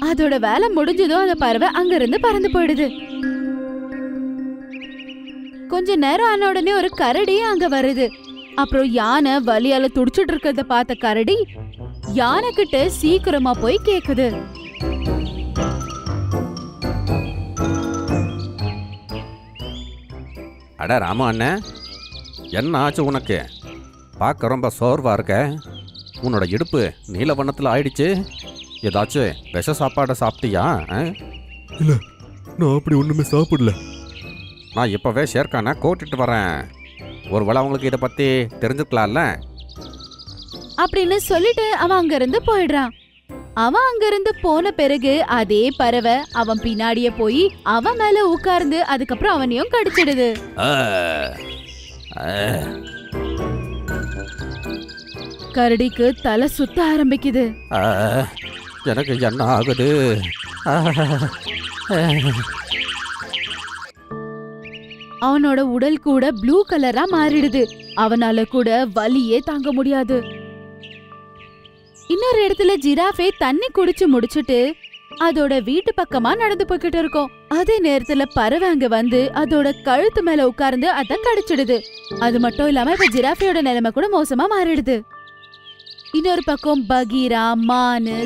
அதோட வேலை முடிஞ்சதும் அந்த பறவை அங்க இருந்து பறந்து போயிடுது. கொஞ்ச நேரம் ஆன உடனே ஒரு கரடி அங்க வருது. அப்புறம் யானை வலியால துடிச்சிட்டு இருக்கிறத பார்த்த கரடி யானை கிட்ட சீக்கிரமா போய் கேக்குது. அட ராம அண்ணன், என்ன ஆச்சு உனக்கு? பார்க்க ரொம்ப சோர்வா இருக்க. உன்னோட இடுப்பு நீல வண்ணத்தில் ஆயிடுச்சு. ஏதாச்சும் விஷ சாப்பாடை சாப்பிட்டியா? இல்ல, நான் அப்படி ஒண்ணுமே சாப்பிடல. நான் இப்போவே ஷேர்கானை கூட்டிட்டு வரேன். ஒருவேளை அவங்களுக்கு இதை பற்றி தெரிஞ்சுக்கலாம்ல அப்படின்னு சொல்லிட்டு அவன் அங்க இருந்து போயிடுறான். அவன் அங்க இருந்து போன பிறகு அதே பறவை அவன் பின்னாடியே போய் அவன் மேல உட்கார்ந்து அதுக்கப்புறம் அவனையும் கடிச்சிடுது. கரடிக்கு தலை சுத்த ஆரம்பிக்குது. எனக்கு என்ன ஆகுது? அவனோட உடல் கூட ப்ளூ கலரா மாறிடுது. அவனால கூட வலியே தாங்க முடியாது. இன்னொரு இடத்துல ஜிராஃபே தண்ணி குடிச்சு முடிச்சிட்டு அதோட வீட்டு பக்கமா நடந்து போய்கிட்டு இருக்கும். அதே நேரத்துல பறவை அங்க வந்து அதோட கழுத்து மேல உட்கார்ந்து அத கடிச்சிடுது. அது மட்டும் இல்லாம இப்ப ஜிராஃபையோட நிலைமை கூட மோசமா மாறிடுது. இன்னொரு பக்கம் பகீரா, மானு,